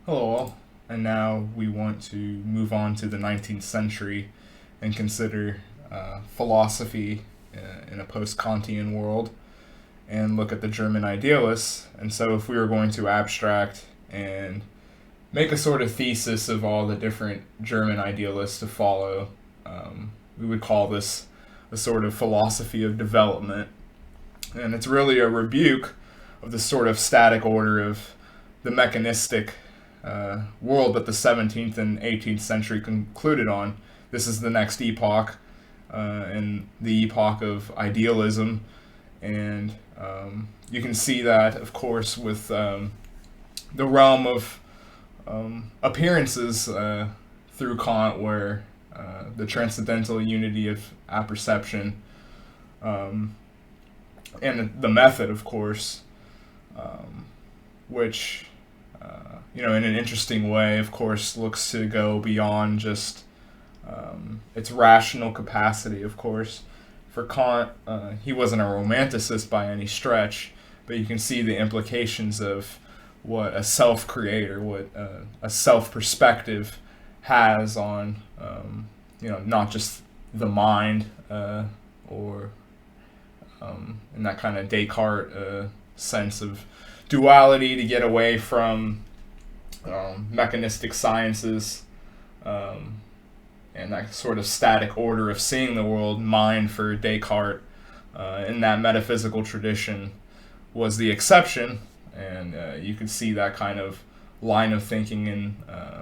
Hello, all. And now we want to move on to the 19th century and consider philosophy in a post Kantian world and look at the German idealists. And so, if we were going to abstract and make a sort of thesis of all the different German idealists to follow, we would call this a sort of philosophy of development. And it's really a rebuke of the sort of static order of the mechanistic world that the 17th and 18th century concluded on. This is the next epoch, and the epoch of idealism, and you can see that, of course, with the realm of appearances through Kant, where the transcendental unity of apperception and the method, of course, which in an interesting way, of course, looks to go beyond just its rational capacity, of course. For Kant, he wasn't a romanticist by any stretch, but you can see the implications of what a self-creator, what a self-perspective has on, not just the mind, or in that kind of Descartes sense of duality, to get away from mechanistic sciences, and that sort of static order of seeing the world. Mind for Descartes, in that metaphysical tradition, was the exception, and you can see that kind of line of thinking in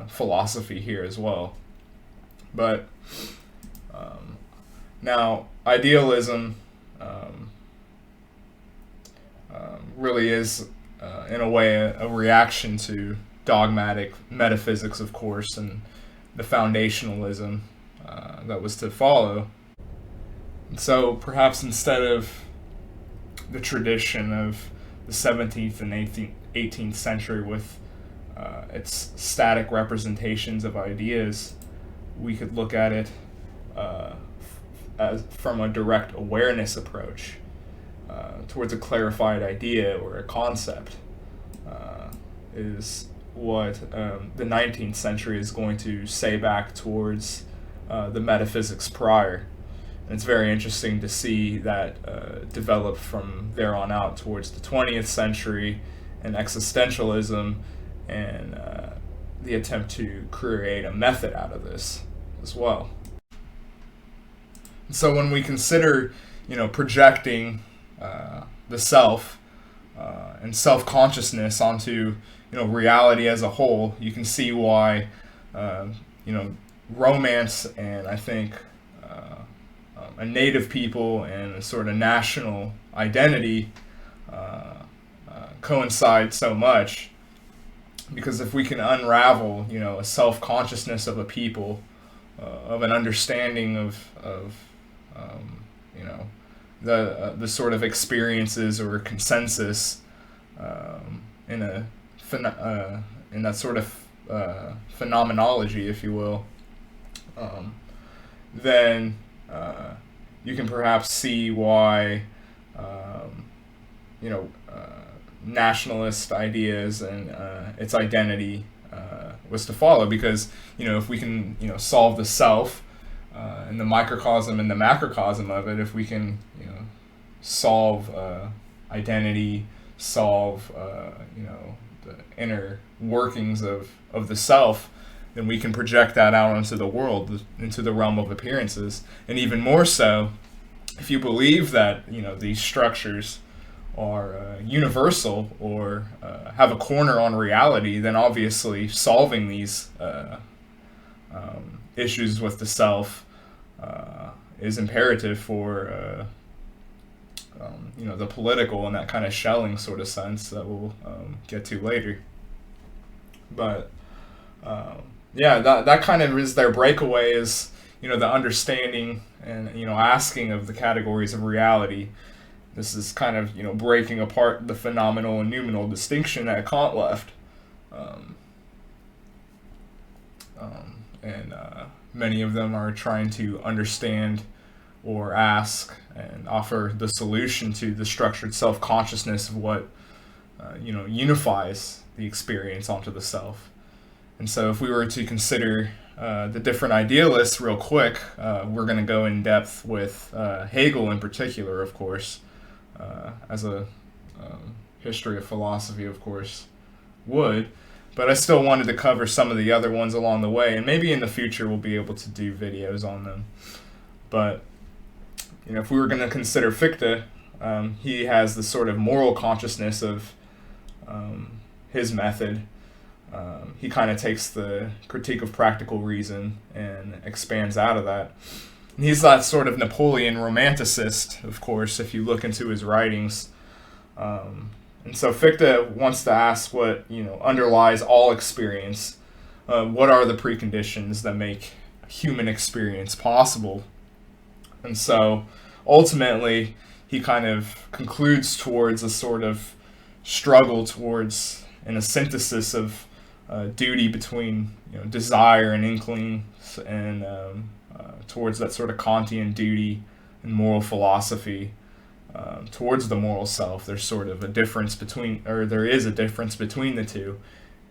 philosophy here as well. But now, idealism really is, in a way, a reaction to dogmatic metaphysics, of course, and the foundationalism that was to follow. And so perhaps instead of the tradition of the 17th and 18th century with its static representations of ideas, we could look at it as from a direct awareness approach towards a clarified idea or a concept, is what the 19th century is going to say back towards the metaphysics prior. And it's very interesting to see that develop from there on out towards the 20th century and existentialism, and the attempt to create a method out of this as well. And so when we consider, projecting the self and self-consciousness onto reality as a whole, you can see why romance and, I think, a native people and a sort of national identity coincide so much. Because if we can unravel a self-consciousness of a people, of an understanding of the sort of experiences or consensus in that sort of phenomenology, if you will, then you can perhaps see why nationalist ideas and its identity was to follow. Because if we can solve the self and the microcosm and the macrocosm of it, if we can solve identity, solve the inner workings of the self, then we can project that out into the world, into the realm of appearances. And even more so, if you believe that these structures are universal or have a corner on reality, then obviously solving these issues with the self is imperative for the political and that kind of shelling sort of sense that we'll get to later. But that kind of is their breakaway, is the understanding and asking of the categories of reality. This is kind of breaking apart the phenomenal and noumenal distinction that Kant left, and many of them are trying to understand or ask and offer the solution to the structured self-consciousness of what unifies the experience onto the self. And so if we were to consider the different idealists real quick, we're going to go in depth with Hegel in particular, of course, as a history of philosophy, of course, would. But I still wanted to cover some of the other ones along the way, and maybe in the future we'll be able to do videos on them. But if we were going to consider Fichte, he has the sort of moral consciousness of his method. He kind of takes the critique of practical reason and expands out of that. And he's that sort of Napoleon romanticist, of course, if you look into his writings. And so Fichte wants to ask what underlies all experience. What are the preconditions that make human experience possible? And so ultimately, he kind of concludes towards a sort of struggle towards, and a synthesis of duty between desire and inkling, and towards that sort of Kantian duty and moral philosophy. Towards the moral self, there's sort of a difference between, or there is a difference between the two,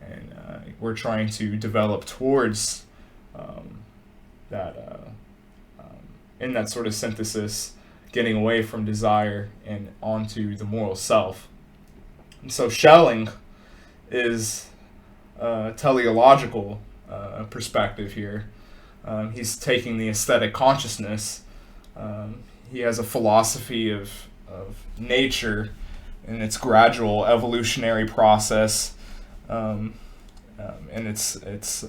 and we're trying to develop towards that, in that sort of synthesis, getting away from desire and onto the moral self. And so Schelling is a teleological perspective here. He's taking the aesthetic consciousness. He has a philosophy of nature and its gradual evolutionary process, and its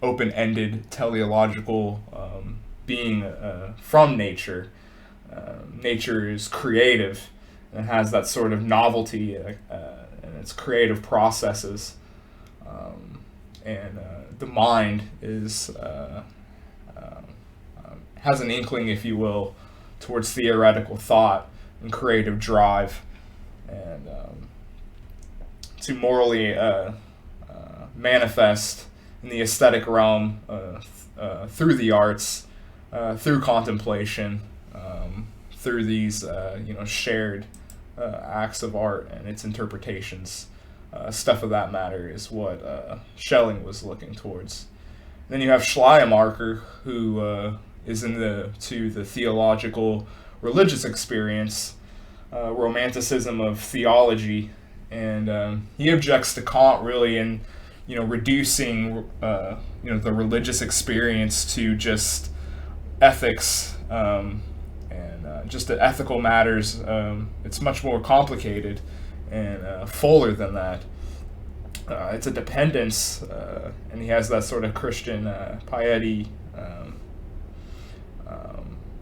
open-ended teleological being from nature. Nature is creative and has that sort of novelty in its creative processes, and the mind is has an inkling, if you will, towards theoretical thought and creative drive, and to morally manifest in the aesthetic realm through the arts, through contemplation, through these shared acts of art and its interpretations. Stuff of that matter is what Schelling was looking towards. And then you have Schleiermacher, who is to the theological religious experience, Romanticism of theology, and he objects to Kant really in reducing the religious experience to just ethics and just the ethical matters. It's much more complicated and fuller than that. It's a dependence, and he has that sort of Christian piety,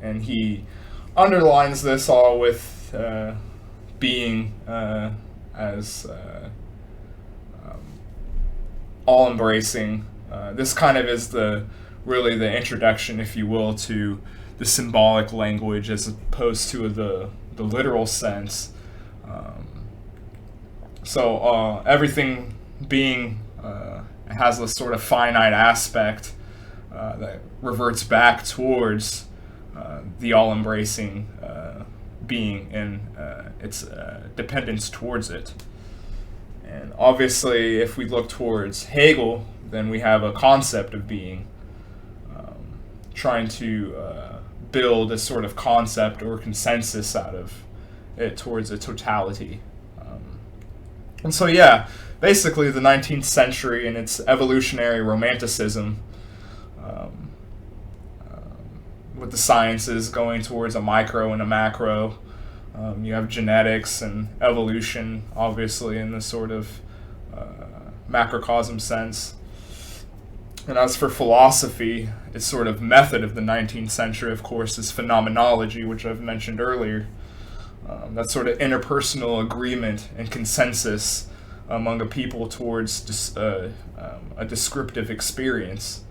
and he underlines this all with being as all-embracing. This kind of is really the introduction, if you will, to the symbolic language as opposed to the literal sense. So everything being has this sort of finite aspect that reverts back towards the all-embracing being and its dependence towards it. And obviously, if we look towards Hegel, then we have a concept of being, trying to build a sort of concept or consensus out of it towards a totality. And so, yeah, basically the 19th century and its evolutionary romanticism, with the sciences going towards a micro and a macro. You have genetics and evolution, obviously, in the sort of macrocosm sense. And as for philosophy, its sort of method of the 19th century, of course, is phenomenology, which I've mentioned earlier. That sort of interpersonal agreement and consensus among a people towards a descriptive experience.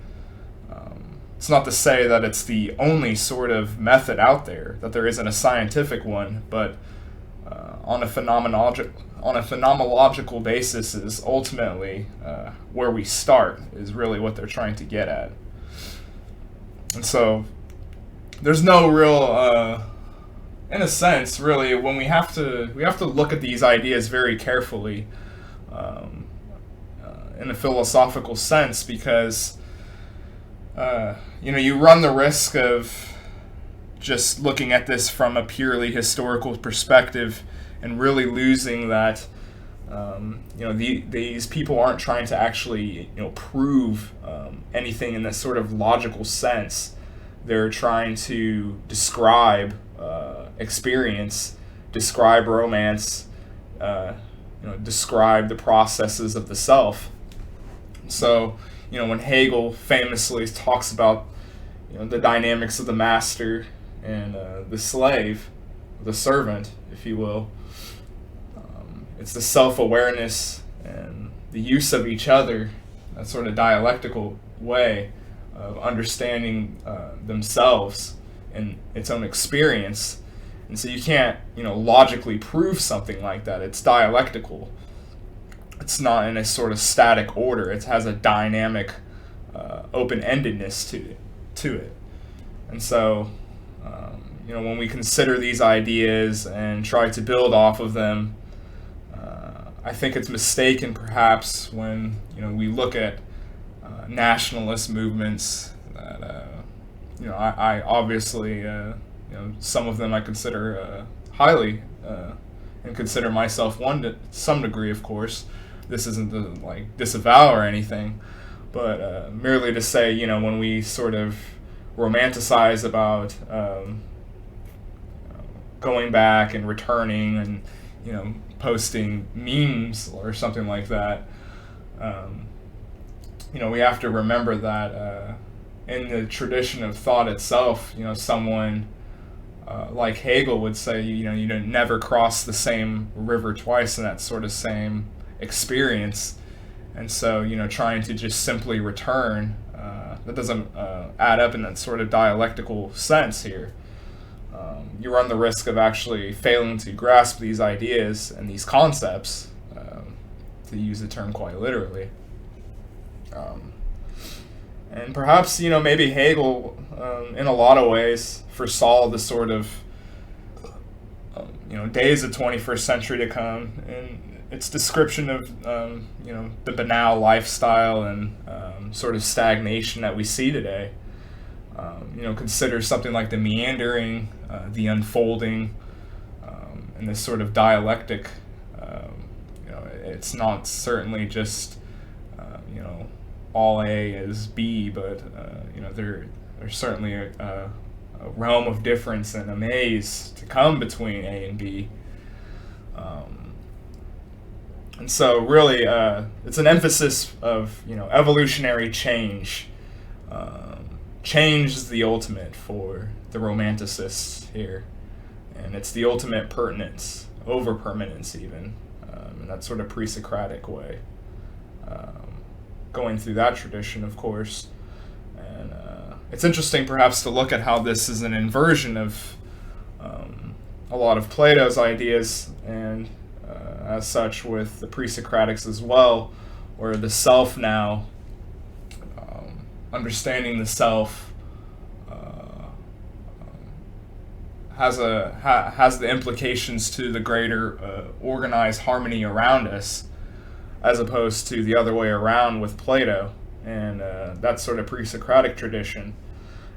It's not to say that it's the only sort of method out there, that there isn't a scientific one, but on a phenomenological basis is ultimately where we start, is really what they're trying to get at. And so there's no real, in a sense, really, when we have to look at these ideas very carefully. in a philosophical sense, because you run the risk of just looking at this from a purely historical perspective and really losing that these people aren't trying to actually prove anything in this sort of logical sense. They're trying to describe experience, describe romance, describe the processes of the self. So, when Hegel famously talks about the dynamics of the master and the slave, the servant, if you will, it's the self-awareness and the use of each other, that sort of dialectical way of understanding themselves and its own experience. And so you can't, logically prove something like that. It's dialectical. It's not in a sort of static order. It has a dynamic, open-endedness to it. And so, when we consider these ideas and try to build off of them, I think it's mistaken perhaps when we look at nationalist movements that I obviously some of them I consider highly and consider myself one to some degree. Of course, this isn't to disavow or anything, but merely to say when we sort of romanticize about going back and returning and posting memes or something like that, we have to remember that in the tradition of thought itself, someone like Hegel would say, you never cross the same river twice in that sort of same experience. And so, trying to just simply return, that doesn't add up in that sort of dialectical sense here. You run the risk of actually failing to grasp these ideas and these concepts, to use the term quite literally. And perhaps, maybe Hegel, in a lot of ways, foresaw the sort of, days of 21st century to come, and its description of, the banal lifestyle and sort of stagnation that we see today. Consider something like the meandering, the unfolding, and this sort of dialectic. It's not certainly just, all A is B, but there's certainly a realm of difference and a maze to come between A and B. And so really, it's an emphasis of, evolutionary change. Change is the ultimate for the Romanticists here. And it's the ultimate pertinence, over permanence even, in that sort of pre-Socratic way. Going through that tradition, of course. And it's interesting perhaps to look at how this is an inversion of a lot of Plato's ideas, and as such with the pre-Socratics as well, where the self now, understanding the self, has the implications to the greater organized harmony around us, as opposed to the other way around with Plato and that sort of pre-Socratic tradition.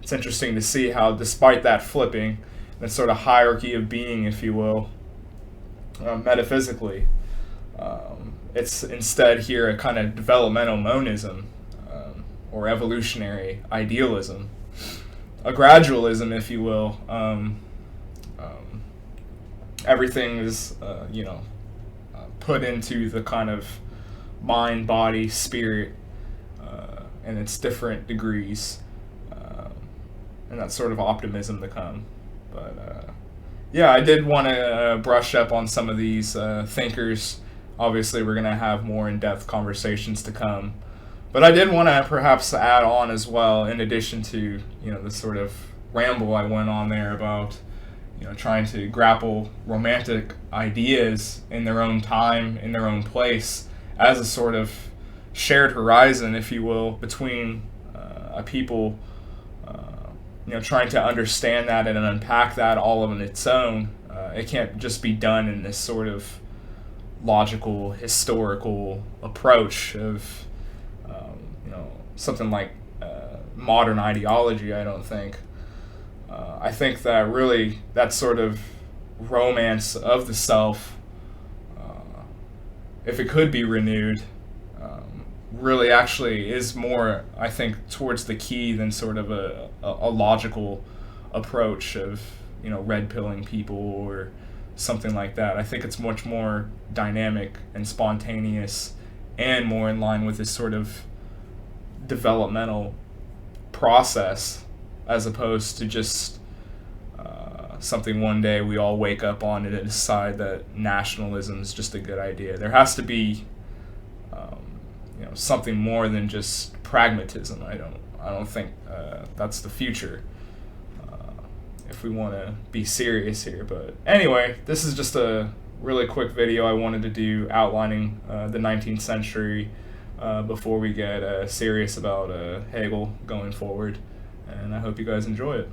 It's interesting to see how, despite that flipping, that sort of hierarchy of being, if you will, metaphysically, it's instead here a kind of developmental monism, or evolutionary idealism, a gradualism, if you will. Everything is, put into the kind of mind, body, spirit, and its different degrees, and that sort of optimism to come. But I did want to brush up on some of these thinkers. Obviously, we're going to have more in-depth conversations to come. But I did want to perhaps add on as well, in addition to, the sort of ramble I went on there about, trying to grapple romantic ideas in their own time, in their own place, as a sort of shared horizon, if you will, between a people, trying to understand that and unpack that all on its own. It can't just be done in this sort of logical, historical approach of something like modern ideology. I don't think. I think that really that sort of romance of the self, if it could be renewed, really actually is more, I think, towards the key than sort of a logical approach of red pilling people or something like that. I think it's much more dynamic and spontaneous and more in line with this sort of developmental process, as opposed to just something one day we all wake up on and decide that nationalism is just a good idea. There has to be something more than just pragmatism. I don't think that's the future if we want to be serious here. But anyway, this is just a really quick video I wanted to do outlining the 19th century before we get serious about Hegel going forward. And I hope you guys enjoy it.